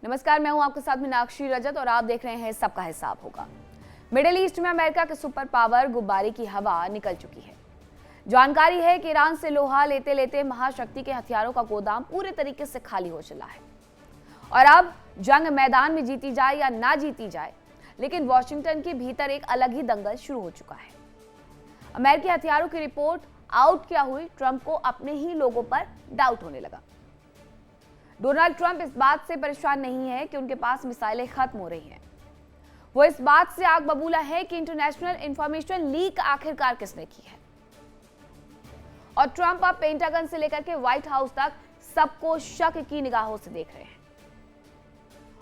नमस्कार, मैं हूं आपके साथ मीनाक्षी रजत और आप देख रहे हैं सबका हिसाब होगा। मिडिल ईस्ट में अमेरिका के सुपर पावर गुब्बारे की हवा निकल चुकी है। जानकारी है कि ईरान से लोहा लेते लेते महाशक्ति के हथियारों का गोदाम पूरे तरीके से खाली हो चला है और अब जंग मैदान में जीती जाए या ना जीती जाए, लेकिन वॉशिंगटन के भीतर एक अलग ही दंगल शुरू हो चुका है। अमेरिकी हथियारों की रिपोर्ट आउट क्या हुई, ट्रंप को अपने ही लोगों पर डाउट होने लगा। डोनाल्ड ट्रंप इस बात से परेशान नहीं है कि उनके पास मिसाइलें खत्म हो रही हैं। वो इस बात से आग बबूला है कि इंटरनेशनल इंफॉर्मेशन लीक आखिरकार किसने की है। और ट्रंप अब पेंटागन से लेकर के व्हाइट हाउस तक सबको शक की निगाहों से देख रहे हैं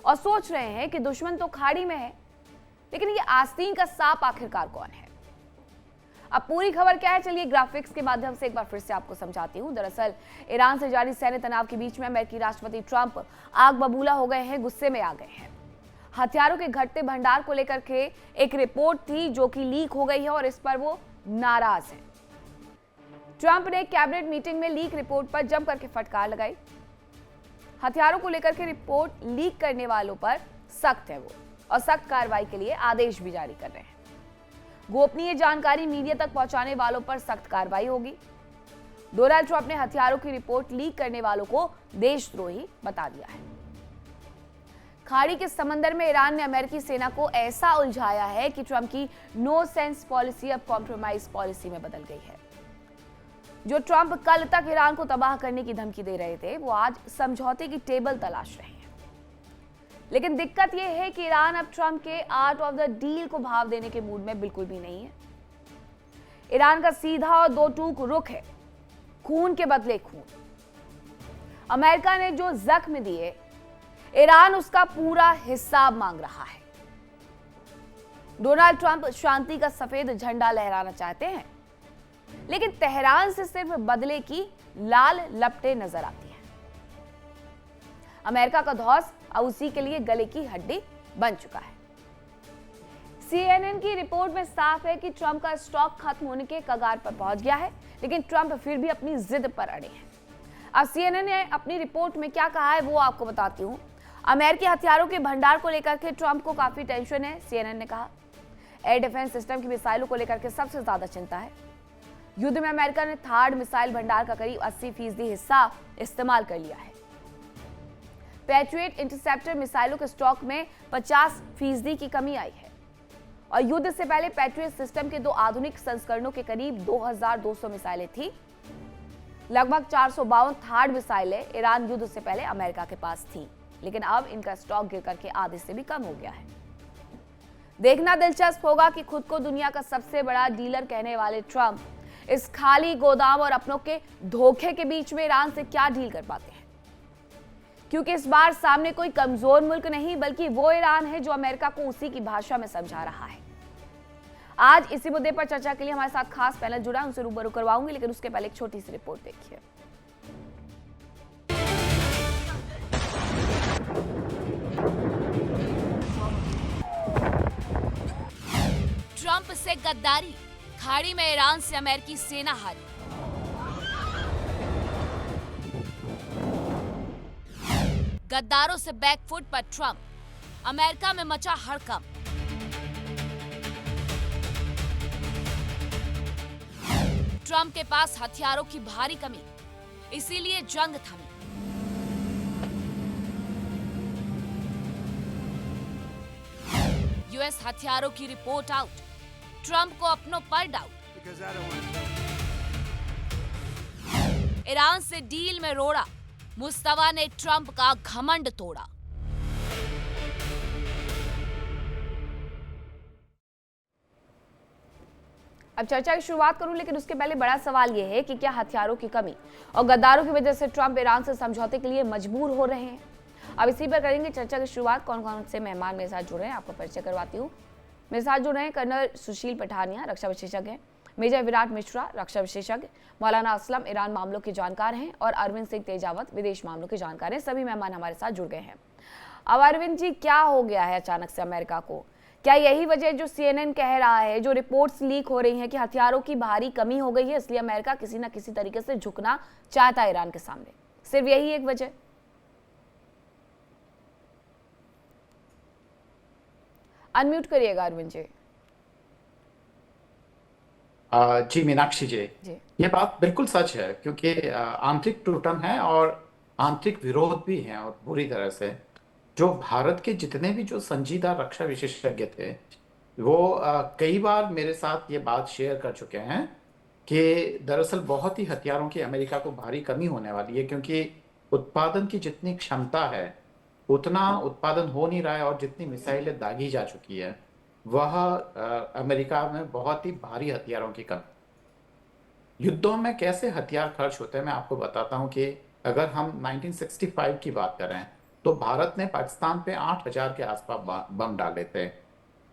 और सोच रहे हैं कि दुश्मन तो खाड़ी में है, लेकिन ये आस्तीन का सांप आखिरकार कौन है। अब पूरी खबर क्या है, चलिए ग्राफिक्स के माध्यम से एक बार फिर से आपको समझाती हूं। दरअसल ईरान से जारी सैन्य तनाव के बीच में अमेरिकी राष्ट्रपति ट्रंप आग बबूला हो गए हैं, गुस्से में आ गए हैं। हथियारों के घटते भंडार को लेकर के एक रिपोर्ट थी जो कि लीक हो गई है और इस पर वो नाराज हैं। ट्रंप ने कैबिनेट मीटिंग में लीक रिपोर्ट पर जम करके फटकार लगाई। हथियारों को लेकर के रिपोर्ट लीक करने वालों पर सख्त है वो और सख्त कार्रवाई के लिए आदेश भी जारी कर रहे हैं। गोपनीय जानकारी मीडिया तक पहुंचाने वालों पर सख्त कार्रवाई होगी। डोनाल्ड ट्रंप ने हथियारों की रिपोर्ट लीक करने वालों को देशद्रोही बता दिया है। खाड़ी के समंदर में ईरान ने अमेरिकी सेना को ऐसा उलझाया है कि ट्रंप की नो सेंस पॉलिसी अब कॉम्प्रोमाइज पॉलिसी में बदल गई है। जो ट्रंप कल तक ईरान को तबाह करने की धमकी दे रहे थे, वो आज समझौते की टेबल तलाश रहे हैं। लेकिन दिक्कत यह है कि ईरान अब ट्रंप के आर्ट ऑफ द डील को भाव देने के मूड में बिल्कुल भी नहीं है। ईरान का सीधा और दो टूक रुख है, खून के बदले खून। अमेरिका ने जो जख्म दिए, ईरान उसका पूरा हिसाब मांग रहा है। डोनाल्ड ट्रंप शांति का सफेद झंडा लहराना चाहते हैं, लेकिन तेहरान से सिर्फ बदले की लाल लपटें नजर आती हैं। अमेरिका का धौंस अब उसी के लिए गले की हड्डी बन चुका है। CNN की रिपोर्ट में साफ है कि ट्रंप का स्टॉक खत्म होने के कगार पर पहुंच गया है, लेकिन ट्रंप फिर भी अपनी जिद पर अड़े हैं। अब CNN ने अपनी रिपोर्ट में क्या कहा है वो आपको बताती हूं। अमेरिकी हथियारों के भंडार को लेकर के ट्रंप को काफी टेंशन है। CNN ने कहा, एयर डिफेंस सिस्टम की मिसाइलों को लेकर के सबसे ज्यादा चिंता है। युद्ध में अमेरिका ने थार्ड मिसाइल भंडार का करीब 80% हिस्सा इस्तेमाल कर लिया है। पैट्रियट इंटरसेप्टर मिसाइलों के स्टॉक में 50% की कमी आई है और युद्ध से पहले पैट्रियट सिस्टम के दो आधुनिक संस्करणों के करीब 2200 मिसाइलें थी। लगभग 452 थार्ड मिसाइलें ईरान युद्ध से पहले अमेरिका के पास थी, लेकिन अब इनका स्टॉक गिर करके आधे से भी कम हो गया है। देखना दिलचस्प होगा कि खुद को दुनिया का सबसे बड़ा डीलर कहने वाले ट्रंप इस खाली गोदाम और अपनों के धोखे के बीच में ईरान से क्या डील कर पाते हैं, क्योंकि इस बार सामने कोई कमजोर मुल्क नहीं, बल्कि वो ईरान है जो अमेरिका को उसी की भाषा में समझा रहा है। आज इसी मुद्दे पर चर्चा के लिए हमारे साथ खास पैनल जुड़ा है, उनसे रूबरू करवाऊंगी, लेकिन उसके पहले एक छोटी सी रिपोर्ट देखिए। ट्रंप से गद्दारी, खाड़ी में ईरान से अमेरिकी सेना हारी। गद्दारों से बैकफुट पर ट्रंप, अमेरिका में मचा हड़कंप। ट्रंप के पास हथियारों की भारी कमी, इसीलिए जंग थमी। यूएस हथियारों की रिपोर्ट आउट, ट्रंप को अपनों पर डाउट। ईरान से डील में रोड़ा, मुस्तफा ने ट्रंप का घमंड तोड़ा। अब चर्चा की शुरुआत करूं, लेकिन उसके पहले बड़ा सवाल यह है कि क्या हथियारों की कमी और गद्दारों की वजह से ट्रंप ईरान से समझौते के लिए मजबूर हो रहे हैं। अब इसी पर करेंगे चर्चा की शुरुआत। कौन कौन से मेहमान मेरे साथ जुड़ रहे हैं आपको परिचय करवाती हूँ। मेरे साथ जुड़ रहे हैं कर्नल सुशील पठानिया, रक्षा विशेषज्ञ हैं, मेजर विराट मिश्रा, रक्षा विशेषज्ञ, मौलाना असलम, ईरान मामलों के जानकार हैं, और अरविंद सिंह तेजावत, विदेश मामलों के जानकार हैं। सभी मेहमान हमारे साथ जुड़ गए हैं। अब अरविंद जी, क्या हो गया है अचानक से अमेरिका को? क्या यही वजह जो CNN कह रहा है, जो रिपोर्ट्स लीक हो रही हैं कि हथियारों की भारी कमी हो गई है, इसलिए अमेरिका किसी न किसी तरीके से झुकना चाहता है ईरान के सामने? सिर्फ यही एक वजह? अनम्यूट करिएगा अरविंद जी। जी मीनाक्षी जी, जी। ये बात बिल्कुल सच है क्योंकि आंतरिक टूटन है और आंतरिक विरोध भी है और बुरी तरह से। जो भारत के जितने भी जो संजीदा रक्षा विशेषज्ञ थे वो कई बार मेरे साथ ये बात शेयर कर चुके हैं कि दरअसल बहुत ही हथियारों की अमेरिका को भारी कमी होने वाली है क्योंकि उत्पादन की जितनी क्षमता है उतना उत्पादन हो नहीं रहा है और जितनी मिसाइलें दागी जा चुकी है वह अमेरिका में बहुत ही भारी हथियारों की कमी। युद्धों में कैसे हथियार खर्च होते हैं मैं आपको बताता हूं कि अगर हम 1965 की बात करें तो भारत ने पाकिस्तान पे 8,000 के आसपास बम डाले थे।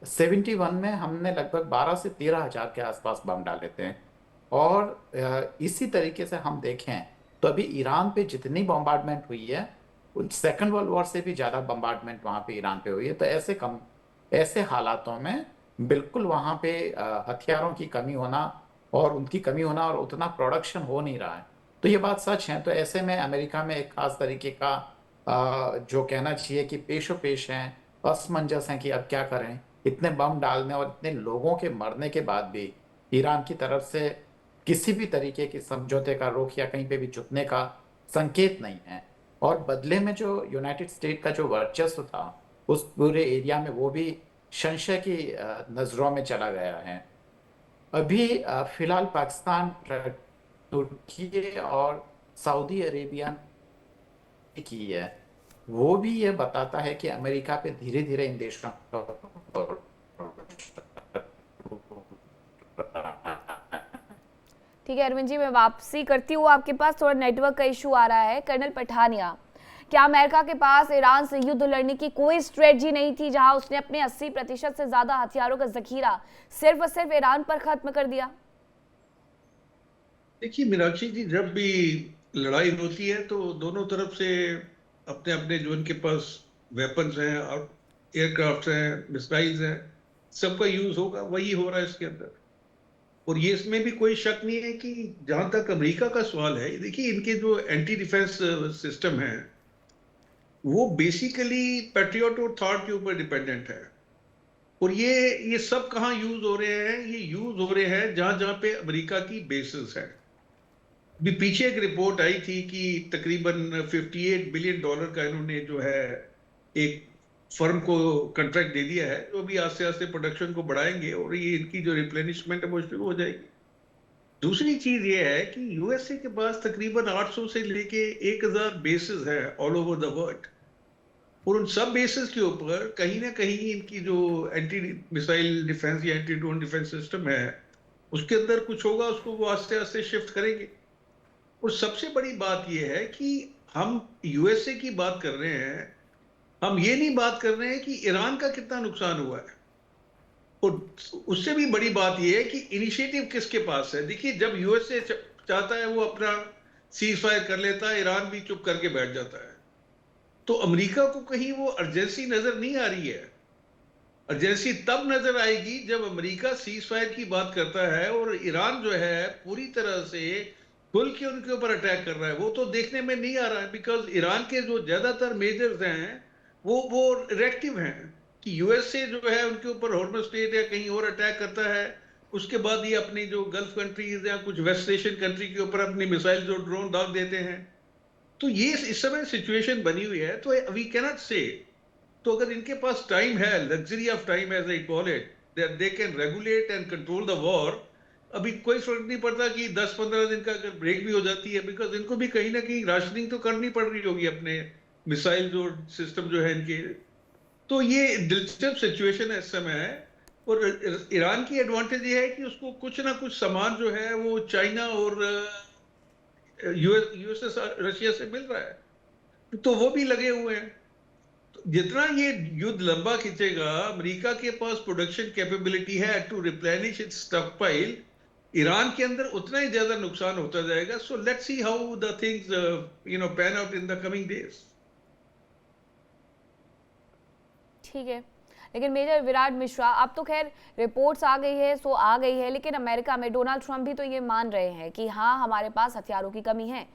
71 में हमने लगभग 12 से 13,000 के आसपास बम डाले थे। और इसी तरीके से हम देखें तो अभी ईरान पे जितनी बम्बार्डमेंट हुई है सेकेंड वर्ल्ड वॉर से भी ज्यादा बम्बार्डमेंट वहां पे ईरान पे हुई है। तो ऐसे हालातों में बिल्कुल वहां पे हथियारों की कमी होना और उनकी कमी होना और उतना प्रोडक्शन हो नहीं रहा है। तो ये बात सच है। तो ऐसे में अमेरिका में एक खास तरीके का जो कहना चाहिए कि पेशो पेश है, असमंजस है कि अब क्या करें। इतने बम डालने और इतने लोगों के मरने के बाद भी ईरान की तरफ से किसी भी तरीके की समझौते का रुख या कहीं पे भी झुकने का संकेत नहीं है। और बदले में जो यूनाइटेड स्टेट का जो वर्चस्व था उस पूरे एरिया में वो भी संशय की नजरों में चला गया है। अभी फिलहाल पाकिस्तान, तुर्की और सऊदी अरेबिया ने की है वो भी ये बताता है कि अमेरिका पे धीरे धीरे इन देशों का ठीक है अरविंद जी, मैं वापसी करती हूँ आपके पास, थोड़ा नेटवर्क का इशू आ रहा है। कर्नल पठानिया, क्या अमेरिका के पास ईरान से युद्ध लड़ने की कोई स्ट्रेटजी नहीं थी जहां उसने अपने 80% से ज्यादा हथियारों का जखीरा सिर्फ और सिर्फ ईरान पर खत्म कर दिया? देखिए मीनाक्षी जी, जब भी लड़ाई होती है तो दोनों तरफ से अपने अपने जो उनके पास वेपन्स हैं और एयरक्राफ्ट हैं, मिसाइल्स हैं, सबका यूज होगा। वही हो रहा है इसके अंदर। और ये इसमें भी कोई शक नहीं है कि जहां तक अमेरिका का सवाल है, देखिए इनके जो एंटी डिफेंस सिस्टम है वो बेसिकली पैट्रियट और थॉट के ऊपर डिपेंडेंट है। और ये सब कहाँ यूज हो रहे हैं? ये यूज हो रहे हैं जहां जहां पे अमेरिका की बेसिस है। अभी पीछे एक रिपोर्ट आई थी कि तकरीबन $58 बिलियन का इन्होंने जो है एक फर्म को कॉन्ट्रैक्ट दे दिया है, जो भी आस्ते आस्ते प्रोडक्शन को बढ़ाएंगे और ये इनकी जो रिप्लेनिशमेंट है वो शुरू हो जाएगी। दूसरी चीज ये है कि यूएसए के पास तकरीबन 800 से लेके 1000 बेसिस है ऑल ओवर द वर्ल्ड। और उन सब बेसिस के ऊपर कहीं ना कहीं इनकी जो एंटी मिसाइल डिफेंस या एंटी ड्रोन डिफेंस सिस्टम है उसके अंदर कुछ होगा, उसको वो आस्ते आस्ते शिफ्ट करेंगे। और सबसे बड़ी बात यह है कि हम यूएसए की बात कर रहे हैं, हम ये नहीं बात कर रहे हैं कि ईरान का कितना नुकसान हुआ है। और उससे भी बड़ी बात यह है कि इनिशिएटिव किसके पास है। देखिए, जब यूएसए चाहता है वो अपना सीज फायर कर लेता है, ईरान भी चुप करके बैठ जाता है। तो अमेरिका को कहीं वो अर्जेंसी नजर नहीं आ रही है। अर्जेंसी तब नजर आएगी जब अमेरिका सीज फायर की बात करता है और ईरान जो है पूरी तरह से खुल के उनके ऊपर अटैक कर रहा है। वो तो देखने में नहीं आ रहा है, बिकॉज ईरान के जो ज्यादातर मेजर्स हैं वो रिएक्टिव हैं कि यूएसए जो है उनके ऊपर हॉर्मस स्टेट या कहीं और अटैक करता है, उसके बाद ये अपनी जो गल्फ कंट्रीज या कुछ वेस्ट एशियन कंट्री के ऊपर अपनी मिसाइल जो ड्रोन दाग देते हैं। तो ये इस समय सिचुएशन बनी हुई है। तो वी कैनॉट से, तो अगर इनके पास टाइम है, luxury of time as I call it, that they can regulate and control the war, अभी कोई फर्क नहीं पड़ता कि 10-15 दिन का अगर ब्रेक भी हो जाती है, बिकॉज इनको भी कहीं ना कहीं राशनिंग तो करनी पड़ रही होगी अपने मिसाइल जो सिस्टम जो है इनके। तो ये दिलचस्प सिचुएशन है इस समय। और ईरान की एडवांटेज ये है कि उसको कुछ ना कुछ सामान जो है वो चाइना और यूएस रशिया से मिल रहा है, तो वो भी लगे हुए हैं। तो जितना ये युद्ध लंबा खींचेगा, अमेरिका के पास प्रोडक्शन कैपेबिलिटी है to replenish its stockpile, Iran के अंदर उतना ही ज्यादा नुकसान होता जाएगा। So let's see how the things pan out in the coming days. ठीक है, लेकिन मेजर विराट मिश्रा, अब तो खैर रिपोर्ट्स आ गई है, सो आ गई है, लेकिन अमेरिका में डोनाल्ड ट्रंप भी तो ये मान रहे हैं कि हाँ, हमारे पास हथियारों की कमी है,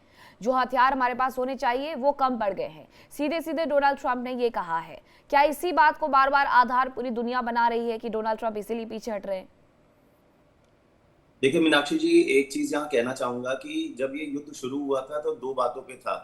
जो हथियार हमारे पास होने चाहिए वो कम पड़ गए हैं। सीधे सीधे डोनाल्ड ट्रंप ने ये कहा है। क्या इसी बात को बार बार आधार पूरी दुनिया बना रही है कि डोनाल्ड ट्रंप इसीलिए पीछे हट रहे हैं? देखिए मीनाक्षी जी, एक चीज यहाँ कहना चाहूंगा कि जब ये युद्ध शुरू हुआ था तो दो बातों पे था।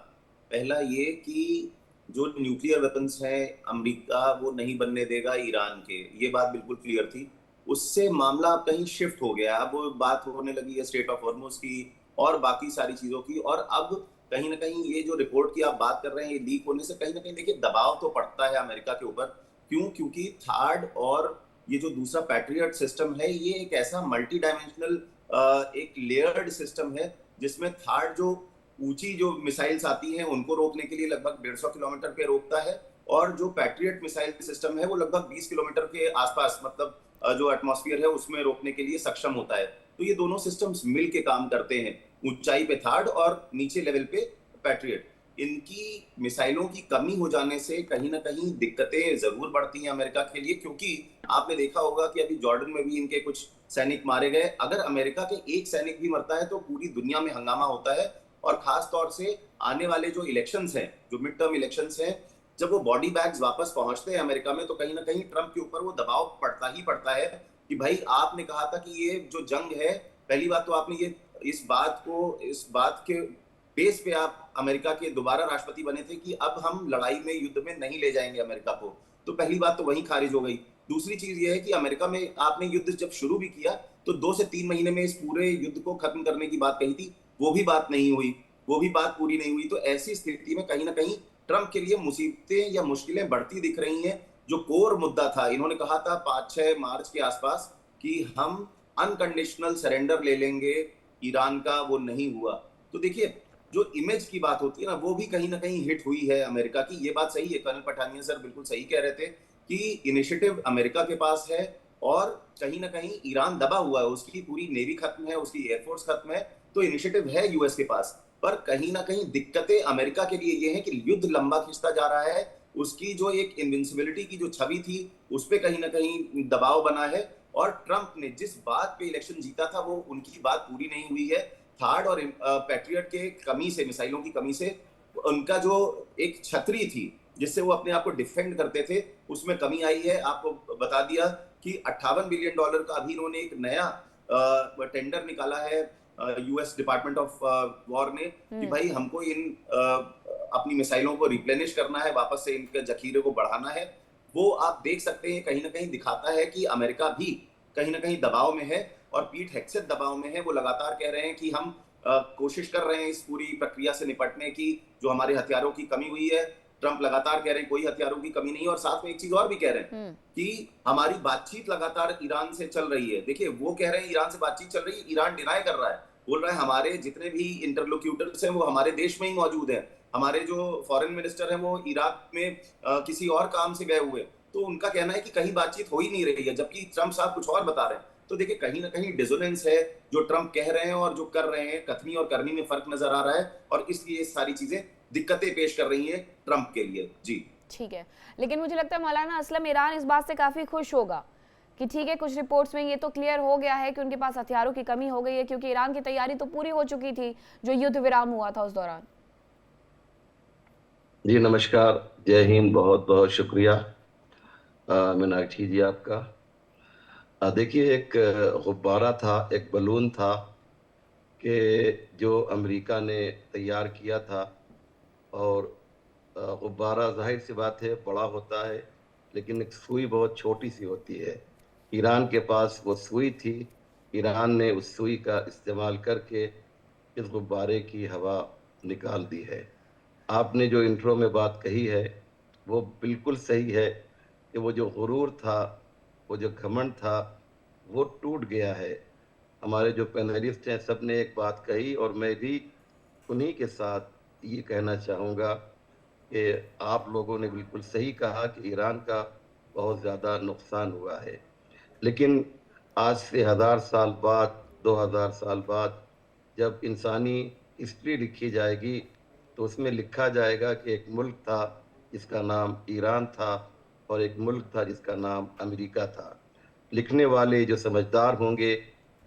पहला ये कि जो न्यूक्लियर वेपन्स हैं अमेरिका वो नहीं बनने देगा ईरान के, ये बात बिल्कुल क्लियर थी। उससे मामला अब कहीं शिफ्ट हो गया, अब वो बात होने लगी है स्ट्रेट ऑफ हॉर्मुज की और बाकी सारी चीजों की। और अब कहीं ना कहीं ये जो रिपोर्ट की आप बात कर रहे हैं, ये लीक होने से कहीं ना कहीं देखिए दबाव तो पड़ता है अमेरिका के ऊपर। क्यों? क्योंकि थार्ड और ये जो दूसरा पैट्रियट सिस्टम है, ये एक ऐसा मल्टी डायमेंशनल एक लेयर्ड सिस्टम है जिसमें थार्ड जो ऊंची जो मिसाइल्स आती हैं उनको रोकने के लिए लगभग 150 किलोमीटर पे रोकता है, और जो पैट्रियट मिसाइल सिस्टम है वो लगभग 20 किलोमीटर के आसपास, मतलब जो एटमॉस्फेयर है उसमें रोकने के लिए सक्षम होता है। तो ये दोनों सिस्टम्स मिल के काम करते हैं, ऊंचाई पे थार्ड और नीचे लेवल पे पैट्रियट। इनकी मिसाइलों की कमी हो जाने से कहीं ना कहीं दिक्कतें जरूर बढ़ती हैं अमेरिका के लिए, क्योंकि आपने देखा होगा कि अभी जॉर्डन में भी इनके कुछ सैनिक मारे गए। अगर अमेरिका के एक सैनिक भी मरता है तो पूरी दुनिया में हंगामा होता है। और खास तौर से आने वाले जो इलेक्शंस हैं, जो मिड टर्म इलेक्शंस हैं, जब वो बॉडी बैग्स वापस पहुंचते हैं अमेरिका में तो कहीं ना कहीं ट्रंप के ऊपर वो दबाव पड़ता ही पड़ता है कि भाई आपने कहा था कि ये जो जंग है, पहली बात तो आपने ये इस बात के बेस पे आप अमेरिका के दोबारा राष्ट्रपति बने थे कि अब हम लड़ाई में, युद्ध में नहीं ले जाएंगे अमेरिका को। तो पहली बात तो वहीं खारिज हो गई। दूसरी चीज ये है कि अमेरिका में आपने युद्ध जब शुरू भी किया तो 2 से 3 महीने में इस पूरे युद्ध को खत्म करने की बात कही थी, वो भी बात नहीं हुई, वो भी बात पूरी नहीं हुई। तो ऐसी स्थिति में कहीं ना कहीं ट्रंप के लिए मुसीबतें या मुश्किलें बढ़ती दिख रही हैं। जो कोर मुद्दा था, इन्होंने कहा था 5-6 मार्च के आसपास कि हम अनकंडीशनल सरेंडर ले लेंगे ईरान का, वो नहीं हुआ। तो देखिए जो इमेज की बात होती है ना, वो भी कहीं ना कहीं हिट हुई है अमेरिका की। ये बात सही है, कर्नल पठानिया सर बिल्कुल सही कह रहे थे कि इनिशिएटिव अमेरिका के पास है और कहीं ना कहीं ईरान दबा हुआ है, उसकी पूरी नेवी खत्म है, उसकी एयरफोर्स खत्म है, तो इनिशिएटिव है यूएस के पास। पर कहीं ना कहीं दिक्कतें अमेरिका के लिए ये है कि युद्ध लंबा खिंचता जा रहा है, उसकी जो एक इनविंसिबिलिटी की जो छवि थी उस पर कहीं ना कहीं दबाव बना है। और ट्रंप ने जिस बात पे इलेक्शन जीता था वो उनकी बात पूरी नहीं हुई है। थार्ड और पैट्रियट के कमी से, मिसाइलों की कमी से, उनका जो एक छतरी थी जिससे वो अपने आप को डिफेंड करते थे, उसमें कमी आई है। आपको बता दिया कि $58 बिलियन का अभी इन्होंने एक नया टेंडर निकाला है यूएस डिपार्टमेंट ऑफ वॉर ने कि भाई हमको इन अपनी मिसाइलों को रिप्लेनिश करना है, वापस से इनके जखीरे को बढ़ाना है। वो आप देख सकते हैं कहीं ना कहीं दिखाता है कि अमेरिका भी कहीं ना कहीं दबाव में है और पीट हेगसेथ दबाव में है। वो लगातार कह रहे हैं कि हम कोशिश कर रहे हैं इस पूरी प्रक्रिया से निपटने की, जो हमारे हथियारों की कमी हुई है। ट्रंप लगातार कह रहे हैं कोई हथियारों की कमी नहीं, और साथ में एक चीज और भी कह रहे हैं कि हमारी बातचीत लगातार ईरान से चल रही है। देखिए वो कह रहे हैं ईरान से बातचीत चल रही है, ईरान डिनाई कर रहा है, बोल रहा है हमारे जितने भी इंटरलोक्यूटर्स हैं वो हमारे देश में ही मौजूद हैं, हमारे जो फॉरेन मिनिस्टर हैं वो इराक में किसी और काम से गए हुए। तो उनका कहना है कि कहीं बातचीत हो ही नहीं रही है, जबकि ट्रंप साहब कुछ और बता रहे हैं। तो देखिए कहीं ना कहीं डिसोनेंस है, जो ट्रंप कह रहे हैं और जो कर रहे हैं, कथनी और करनी में फर्क नजर आ रहा है, और इसलिए ये सारी चीजें दिक्कतें पेश कर रही हैं ट्रंप के लिए। जी ठीक है, लेकिन मुझे लगता है मौलाना असलम, ईरान इस बात से काफी खुश होगा कि ठीक है, कुछ रिपोर्ट्स में ये तो क्लियर हो गया है कि उनके पास हथियारों की कमी हो गई है, क्योंकि ईरान की तैयारी तो पूरी हो चुकी थी जो युद्ध विराम हुआ था उस दौरान। जी नमस्कार, जय हिंद, बहुत बहुत शुक्रिया मीनाक्षी जी आपका। देखिए एक गुब्बारा था, एक बलून था कि जो अमेरिका ने तैयार किया था, और गुब्बारा जाहिर सी बात है बड़ा होता है, लेकिन एक सुई बहुत छोटी सी होती है। ईरान के पास वो सुई थी, ईरान ने उस सुई का इस्तेमाल करके इस गुब्बारे की हवा निकाल दी है। आपने जो इंट्रो में बात कही है वो बिल्कुल सही है कि वो जो गुरूर था, वो जो घमंड था, वो टूट गया है। हमारे जो पैनलिस्ट हैं सब ने एक बात कही, और मैं भी उन्हीं के साथ ये कहना चाहूँगा कि आप लोगों ने बिल्कुल सही कहा कि ईरान का बहुत ज़्यादा नुकसान हुआ है। लेकिन आज से 1000 साल बाद, 2000 साल बाद जब इंसानी हिस्ट्री लिखी जाएगी तो उसमें लिखा जाएगा कि एक मुल्क था जिसका नाम ईरान था, और एक मुल्क था जिसका नाम अमेरिका था। लिखने वाले जो समझदार होंगे,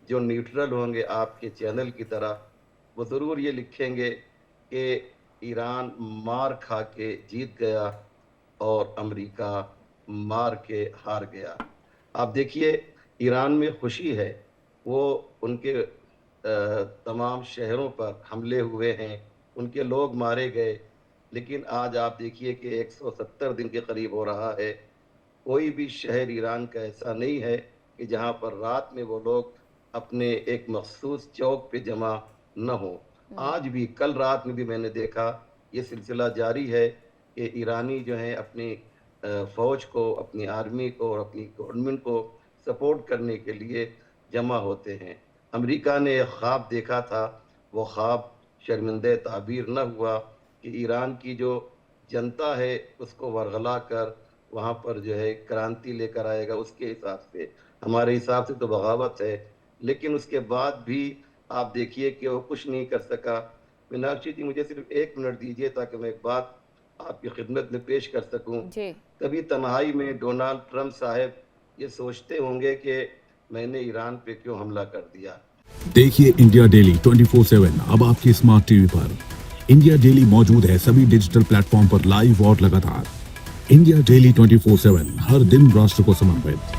जो न्यूट्रल होंगे आपके चैनल की तरह, वो ज़रूर ये लिखेंगे कि ईरान मार खा के जीत गया और अमेरिका मार के हार गया। आप देखिए, ईरान में खुशी है, वो उनके तमाम शहरों पर हमले हुए हैं, उनके लोग मारे गए, लेकिन आज आप देखिए कि 170 दिन के करीब हो रहा है, कोई भी शहर ईरान का ऐसा नहीं है कि जहाँ पर रात में वो लोग अपने एक मखसूस चौक पे जमा न हो। आज भी, कल रात में भी मैंने देखा, ये सिलसिला जारी है कि ईरानी जो हैं अपनी फ़ौज को, अपनी आर्मी को और अपनी गवर्नमेंट को सपोर्ट करने के लिए जमा होते हैं। अमेरिका ने एक ख्वाब देखा था, वो ख्वाब शर्मिंदे ताबीर न हुआ कि ईरान की जो जनता है उसको वरगला कर वहाँ पर जो है क्रांति लेकर आएगा। उसके हिसाब से, हमारे हिसाब से तो बगावत है, लेकिन उसके बाद भी आप देखिए कि वो कुछ नहीं कर सका। मीनाक्षी जी, मुझे सिर्फ 1 मिनट दीजिए ताकि मैं एक बात आपकी खिदमत में पेश कर सकूं। कभी तन्हाई में डोनाल्ड ट्रंप साहब ये सोचते होंगे कि मैंने ईरान पे क्यों हमला कर दिया। देखिए इंडिया डेली 24/7 अब आपके स्मार्ट टीवी पर। इंडिया डेली मौजूद है सभी डिजिटल प्लेटफॉर्म पर लाइव और लगातार। इंडिया डेली 24/7 हर दिन राष्ट्र को समर्पित।